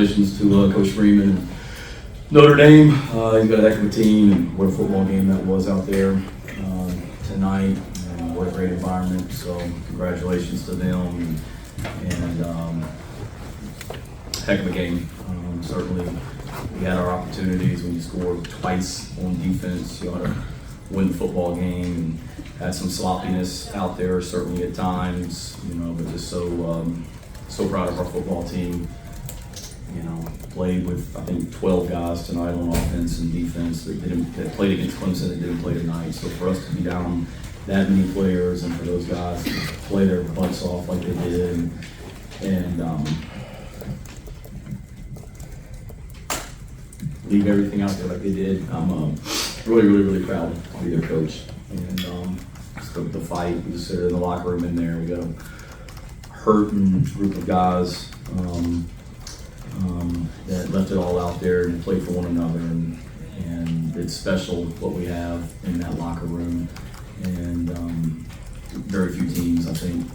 congratulations to Coach Freeman and Notre Dame. He's got a heck of a team, and what a football game that was out there tonight. And what a great environment. So congratulations to them, and heck of a game. Certainly, we had our opportunities. When you score twice on defense, you ought to win the football game. And had some sloppiness out there, certainly at times, but just so proud of our football team. Played with, I think, 12 guys tonight on offense and defense that played against Clemson that didn't play tonight. So for us to be down that many players and for those guys to play their butts off like they did and leave everything out there like they did, I'm really proud to be their coach. And just the fight, we just sit in the locker room in there. We got a hurting group of guys that left it all out there and played for one another, and it's special what we have in that locker room, and very few teams, I think.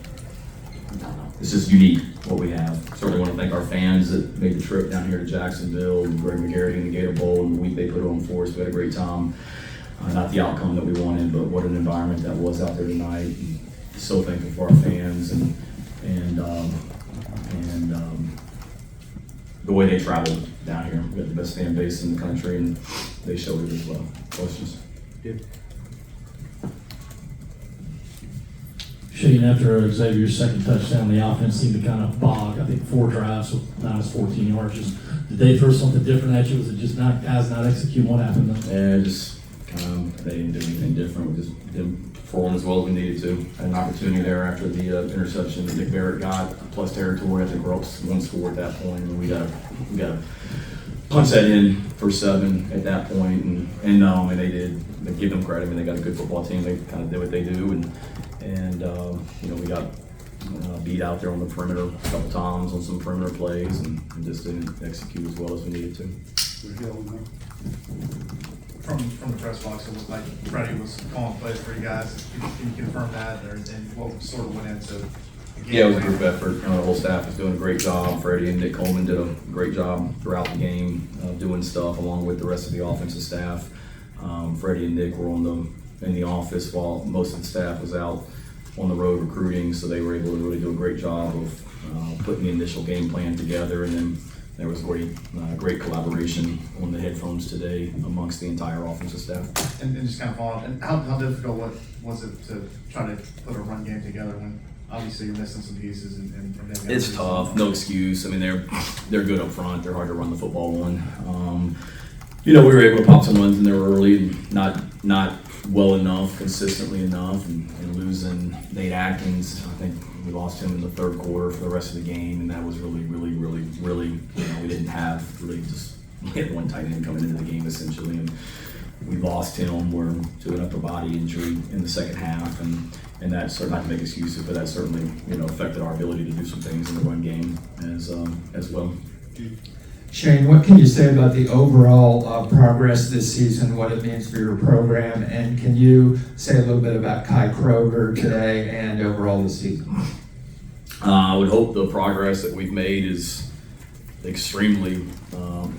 It's just unique what we have. Certainly want to thank our fans that made the trip down here to Jacksonville, and Greg McGarry and the Gator Bowl, and the week they put on for us. We had a great time. Not the outcome that we wanted, but what an environment that was out there tonight. And so thankful for our fans and the way they traveled down here. We got the best fan base in the country, and they showed it as well. Questions? Yeah. Shane, after Xavier's second touchdown, the offense seemed to kind of bog. I think 4 drives with minus 14 yards. Did they throw something different at you? Was it just guys not executing? What happened then? Yeah, just they didn't do anything different. We just didn't perform as well as we needed to. Had an opportunity there after the interception that Nick Barrett got, plus territory. I think we're up 1 score at that point, and we got to punch that in for 7 at that point. And they did. They give them credit. I mean, they got a good football team. They kind of did what they do, and we got beat out there on the perimeter a couple times on some perimeter plays, and just didn't execute as well as we needed to. From the press box, it looked like Freddie was calling plays for you guys. Can you confirm that, and what sort of went into the game? Yeah, it was a group effort. The whole staff was doing a great job. Freddie and Nick Coleman did a great job throughout the game, doing stuff along with the rest of the offensive staff. Freddie and Nick were in the office while most of the staff was out on the road recruiting, so they were able to really do a great job of putting the initial game plan together, and then there was great collaboration on the headphones today amongst the entire offensive staff. And just kind of follow up, and how difficult was it to try to put a run game together when obviously you're missing some pieces and It's tough, no excuse. I mean, they're good up front. They're hard to run the football on. We were able to pop some runs in there early, and not well enough, consistently enough, and losing Nate Atkins. I think we lost him in the third quarter for the rest of the game, and that was really, we didn't have really just hit one tight end coming into the game essentially, and we lost him to an upper body injury in the second half, and that certainly, not to make excuses, but that certainly affected our ability to do some things in the run game as well. Shane, what can you say about the overall progress this season, what it means for your program, and can you say a little bit about Kai Kroger today and overall this season? I would hope the progress that we've made is extremely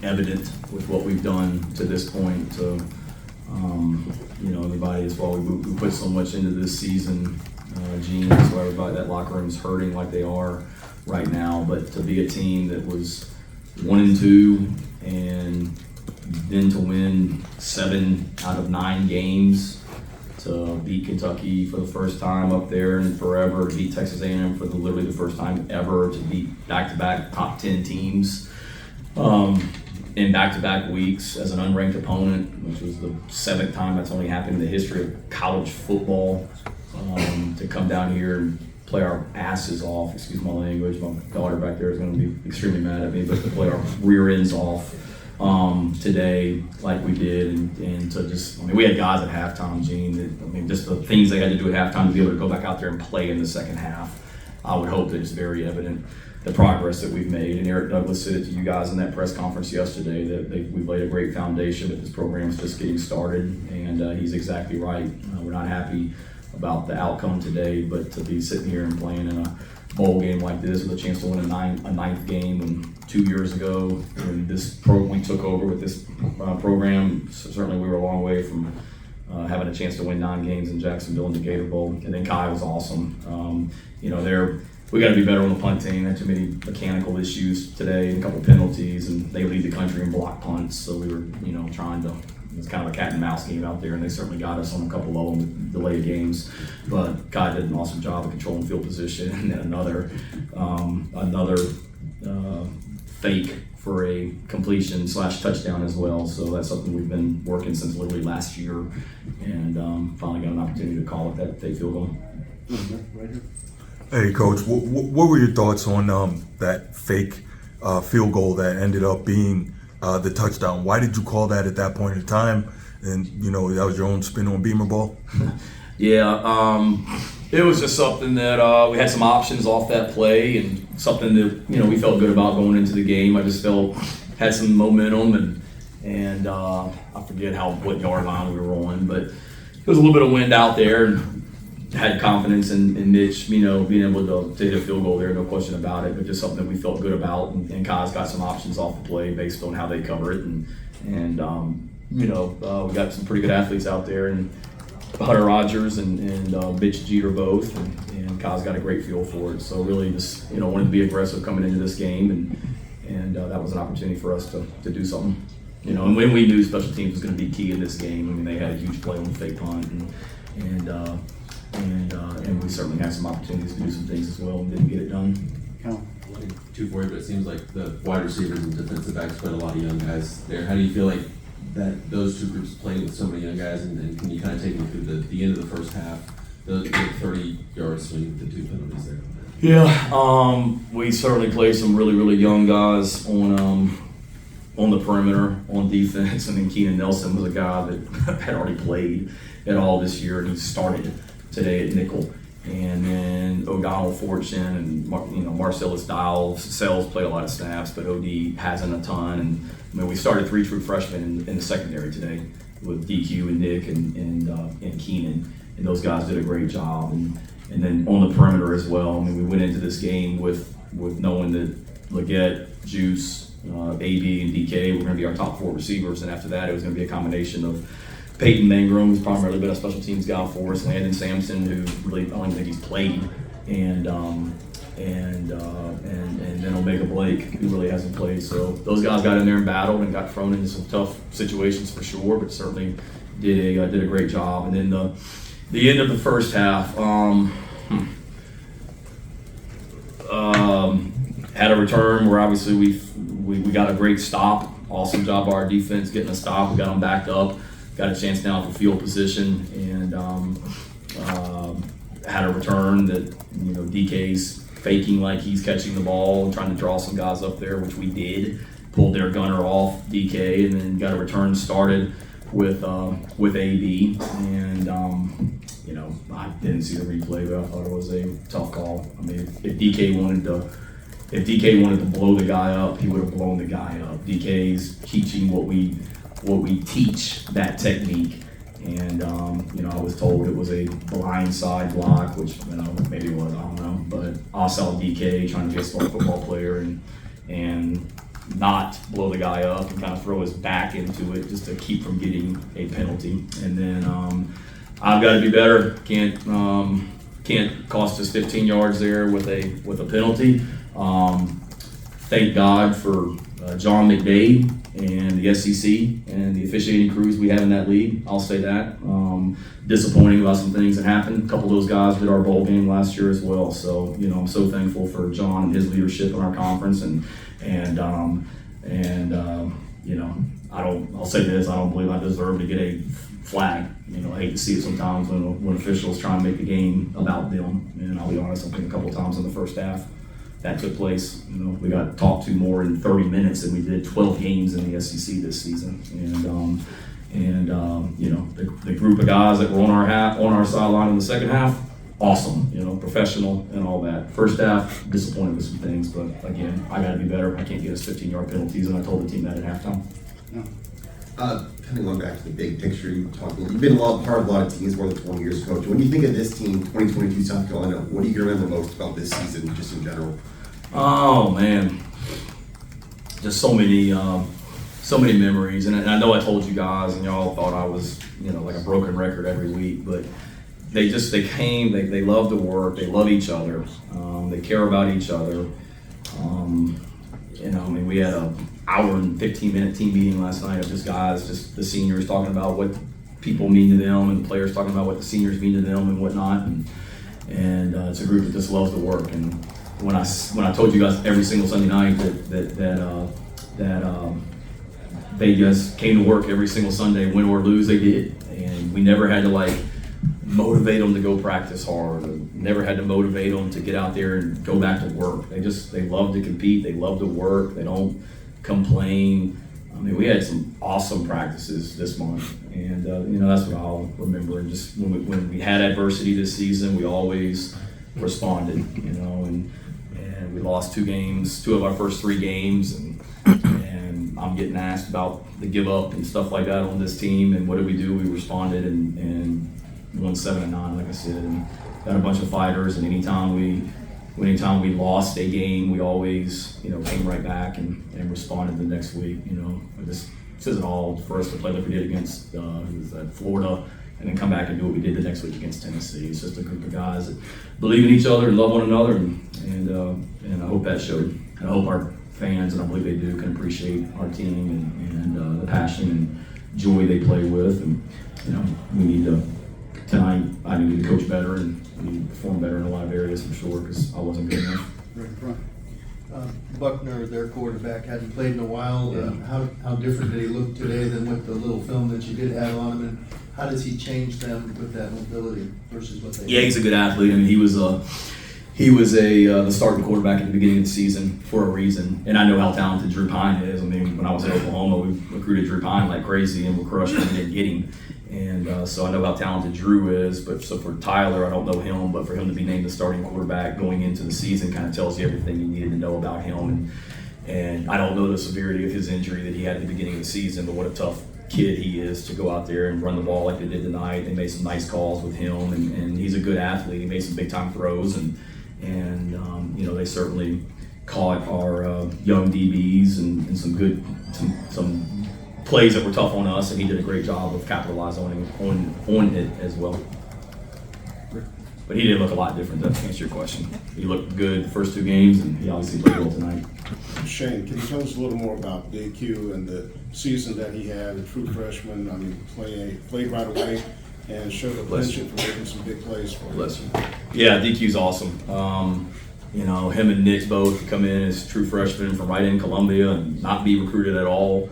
evident with what we've done to this point. So, everybody as well, we put so much into this season, Gene, so everybody, that locker room is hurting like they are right now, but to be a team that was 1-2 and then to win 7 out of 9 games, to beat Kentucky for the first time up there and forever, to beat Texas A&M for literally the first time ever, to beat back-to-back top 10 teams in back-to-back weeks as an unranked opponent, which was the 7th time that's only happened in the history of college football, to come down here and play our asses off, excuse my language, my daughter back there is going to be extremely mad at me, but to play our rear ends off today like we did, and to just, we had guys at halftime, Gene, just the things they had to do at halftime to be able to go back out there and play in the second half. I would hope that it's very evident the progress that we've made, and Eric Douglas said it to you guys in that press conference yesterday that we've laid a great foundation, that this program is just getting started, and he's exactly right. We're not happy about the outcome today, but to be sitting here and playing in bowl game like this with a chance to win a ninth game. And 2 years ago, when we took over with this program, certainly we were a long way from having a chance to win 9 games in Jacksonville in the Gator Bowl. And then Kai was awesome. We got to be better on the punt team. Had too many mechanical issues today, and a couple penalties, and they lead the country in block punts. So we were, trying to. It's kind of a cat and mouse game out there, and they certainly got us on a couple of them, delayed games. But Kai did an awesome job of controlling field position, and then another fake for a completion / touchdown as well. So that's something we've been working since literally last year, and finally got an opportunity to call it that fake field goal. Hey, Coach, what were your thoughts on that fake field goal that ended up being the touchdown? Why did you call that at that point in time? And, that was your own spin on Beamer ball? Yeah, it was just something that we had some options off that play, and something that, we felt good about going into the game. I just had some momentum, and I forget what yard line we were on, but there was a little bit of wind out there, and had confidence in Mitch, being able to hit a field goal there, no question about it, but just something that we felt good about. And Kai's got some options off the play based on how they cover it. And we got some pretty good athletes out there, and Hunter Rogers and Mitch Jeter both, and Kai's got a great feel for it. So really just, wanted to be aggressive coming into this game, and that was an opportunity for us to do something. And when we knew special teams was going to be key in this game, I mean, they had a huge play on the fake punt, and we certainly had some opportunities to do some things as well and didn't get it done. Two for you, but it seems like the wide receivers and defensive backs played a lot of young guys there. How do you feel like that those two groups played with so many young guys, and can you kind of take me through the end of the first half, the 30-yard swing with the 2 penalties there? Yeah, we certainly played some really, really young guys on the perimeter on defense, and then Keenan Nelson was a guy that had already played at all this year, and he started today at nickel. And then O'Donnell Fortune and Marcellus Sells play a lot of snaps, but OD hasn't a ton. And we started 3 true freshmen in the secondary today with DQ and Nick and Keenan, and those guys did a great job. And then on the perimeter as well. I mean, we went into this game with knowing that Leggett, Juice, AB, and DK were going to be our top 4 receivers, and after that it was going to be a combination of Peyton Mangrum, who's primarily been a special teams guy for us, Landon Sampson, who really, I don't even think he's played, and then Omega Blake, who really hasn't played. So those guys got in there and battled and got thrown into some tough situations for sure, but certainly did a great job. And then the end of the first half, had a return where obviously we got a great stop. Awesome job by our defense getting a stop. We got them backed up. Got a chance now for field position, and had a return that DK's faking like he's catching the ball and trying to draw some guys up there, which we did. Pulled their gunner off DK, and then got a return started with AB, and I didn't see the replay, but I thought it was a tough call. I mean, if DK wanted to blow the guy up, he would have blown the guy up. DK's teaching what we teach, that technique, and I was told it was a blind side block, which maybe it was, I don't know, but I saw DK trying to be a smart football player and not blow the guy up and kind of throw his back into it just to keep from getting a penalty. And then I've got to be better. Can't cost us 15 yards there with a penalty. Thank God for John McDade and the SEC and the officiating crews we have in that league. I'll say that. Disappointing about some things that happened. A couple of those guys did our bowl game last year as well. So I'm so thankful for John and his leadership in our conference, and I'll say this: I don't believe I deserve to get a flag. I hate to see it sometimes when officials try and make the game about them. And I'll be honest, I think a couple of times in the first half that took place. We got talked to more in 30 minutes than we did 12 games in the SEC this season. And the group of guys that were on our sideline in the second half, awesome, professional and all that. First half, disappointed with some things, but again, I got to be better. I can't get us 15-yard penalties, and I told the team that at halftime. Kind of going back to the big picture, you've been part of a lot of teams more than 20 years, Coach. When you think of this team, 2022 South Carolina, what do you remember most about this season, just in general? Oh man, just so many memories. And I know I told you guys, and y'all thought I was, like a broken record every week, but they came, they love to work, they love each other, they care about each other. We had an hour and 15-minute team meeting last night of just guys, just the seniors talking about what people mean to them, and the players talking about what the seniors mean to them and whatnot. And it's a group that just loves to work. And when I told you guys every single Sunday night that they just came to work every single Sunday, win or lose, they did. And we never had to motivate them to go practice hard, or never had to motivate them to get out there and go back to work. They love to compete, they love to work, they don't complain. We had some awesome practices this month, and that's what I'll remember. And just when we had adversity this season, we always responded, and we lost two of our first 3 games, and I'm getting asked about the give up and stuff like that on this team, and what did we do? We responded and won 7-9, like I said, and got a bunch of fighters. And anytime we lost a game, we always, came right back and responded the next week. This says it all for us to play like we did against Florida, and then come back and do what we did the next week against Tennessee. It's just a group of guys that believe in each other and love one another, and I hope that showed. And I hope our fans, and I believe they do, can appreciate our team and the passion and joy they play with. And we need to. Tonight, I need to coach better and I need to perform better in a lot of areas for sure, because I wasn't good enough. Right in front. Buckner, their quarterback, hadn't played in a while. Yeah. How different did he look today than with the little film that you did have on him? And how does he change them with that mobility versus what they? Yeah, he's a good athlete. He was the starting quarterback at the beginning of the season for a reason. And I know how talented Drew Pine is. When I was at Oklahoma, we recruited Drew Pine like crazy, and we crushed him and didn't get him. And so I know how talented Drew is, but so for Tyler, I don't know him, but for him to be named the starting quarterback going into the season kind of tells you everything you needed to know about him. And I don't know the severity of his injury that he had at the beginning of the season, but what a tough kid he is to go out there and run the ball like they did tonight. They made some nice calls with him, and he's a good athlete. He made some big time throws, and they certainly caught our young DBs and some plays that were tough on us, and he did a great job of capitalizing on it as well. But he did look a lot different, to answer your question. He looked good the first 2 games, and he obviously played well tonight. Shane, can you tell us a little more about DQ and the season that he had, a true freshman? Played right away and showed a penchant for making some big plays for us. Yeah, DQ's awesome. Him and Nick both come in as true freshmen from right in Columbia and not be recruited at all.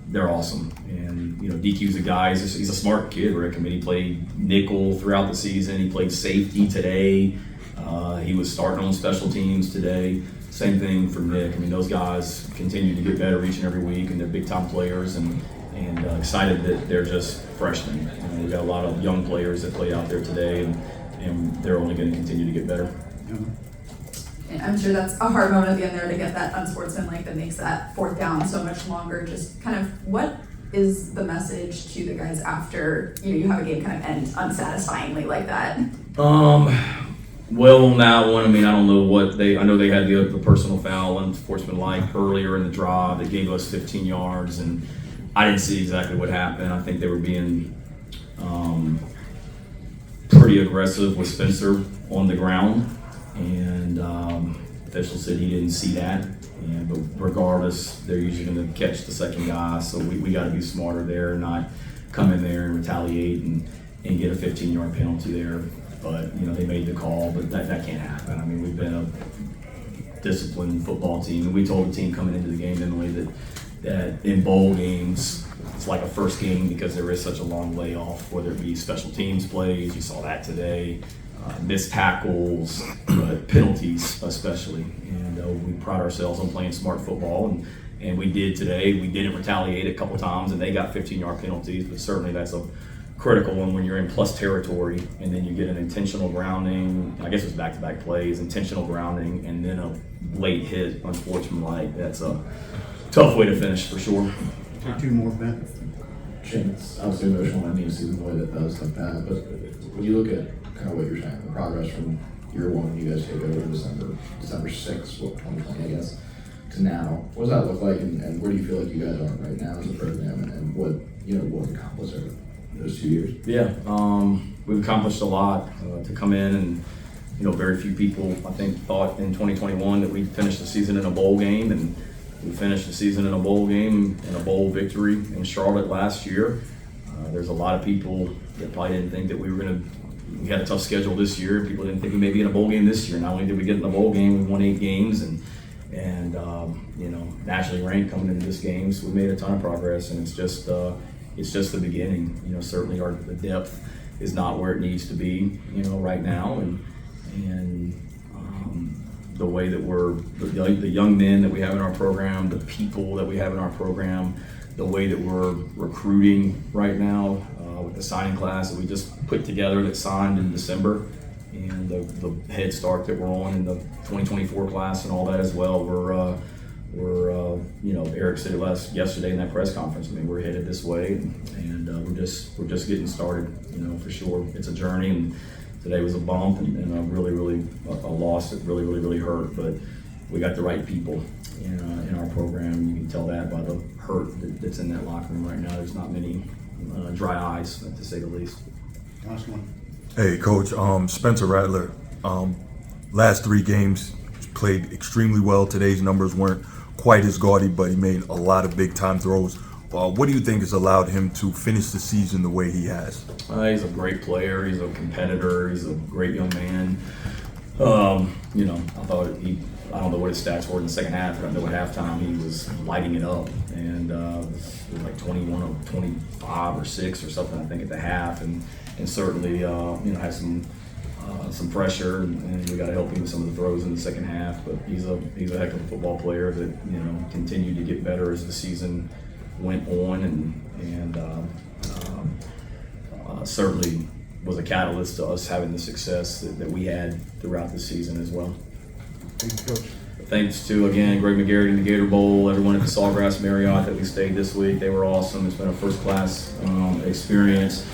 They're awesome. And, DQ's a guy, he's a smart kid, Rick. He played nickel throughout the season. He played safety today. He was starting on special teams today. Same thing for Nick. Those guys continue to get better each and every week, and they're big-time players, and excited that they're just freshmen. We've got a lot of young players that played out there today, and they're only going to continue to get better. I'm sure that's a hard moment at the end there to get that unsportsmanlike that makes that 4th down so much longer. Just kind of what is the message to the guys after you have a game kind of end unsatisfyingly like that? Well, on that one, I don't know what I know they had the personal foul, unsportsmanlike earlier in the drive. They gave us 15 yards, and I didn't see exactly what happened. I think they were being pretty aggressive with Spencer on the ground. And official said he didn't see that. But regardless, they're usually going to catch the second guy. So we got to be smarter there, not come in there and retaliate and get a 15-yard penalty there. But they made the call, but that can't happen. We've been a disciplined football team, and we told the team coming into the game, Emily, that in bowl games it's like a first game because there is such a long layoff, whether it be special teams plays. You saw that today. Missed tackles, but penalties especially. And we pride ourselves on playing smart football, and we did today. We didn't retaliate a couple times, and they got 15-yard penalties, but certainly that's a critical one when you're in plus territory, and then you get an intentional grounding. I guess it was back-to-back plays, intentional grounding, and then a late hit, unsportsmanlike. That's a tough way to finish for sure. Take two more, Ben. Shane, it's obviously emotional ending a season the way that does like that, but when you look at kind of what you're saying, the progress from year one when you guys take over in December 6th, 2020, I guess, to now, what does that look like, and where do you feel like you guys are right now as a program, and what was accomplished over those 2 years? Yeah, we've accomplished a lot to come in, and very few people I think thought in 2021 that we'd finish the season in a bowl game, and we finished the season in a bowl game and a bowl victory in Charlotte last year. There's a lot of people that probably didn't think that we had a tough schedule this year. People didn't think we may be in a bowl game this year. Not only did we get in the bowl game, we won 8 games and nationally ranked coming into this game. So we made a ton of progress, and it's just the beginning. Certainly the depth is not where it needs to be, right now, and the way that the young men that we have in our program, the people that we have in our program, the way that we're recruiting right now with the signing class that we just put together that signed in December, and the head start that we're on in the 2024 class and all that as well. Eric said it yesterday in that press conference. I mean, we're headed this way, and we're just getting started. For sure, it's a journey, and today was a bump and a loss that really hurt. But we got the right people in our program. You can tell that by the hurt that's in that locker room right now. There's not many dry eyes, to say the least. Last one. Hey, Coach, Spencer Rattler, last 3 games played extremely well. Today's numbers weren't quite as gaudy, but he made a lot of big-time throws. What do you think has allowed him to finish the season the way he has? He's a great player. He's a competitor. He's a great young man. I thought I don't know what his stats were in the second half, but I know at halftime he was lighting it up, and it was like 21 or 25 or 6 or something, I think, at the half, and certainly had some pressure, and we got to help him with some of the throws in the second half. But he's a heck of a football player that continued to get better as the season went on, and certainly was a catalyst to us having the success that we had throughout the season as well. Thank you, Coach. Thanks to, again, Greg McGarry and the Gator Bowl, everyone at the Sawgrass Marriott that we stayed this week. They were awesome. It's been a first-class experience.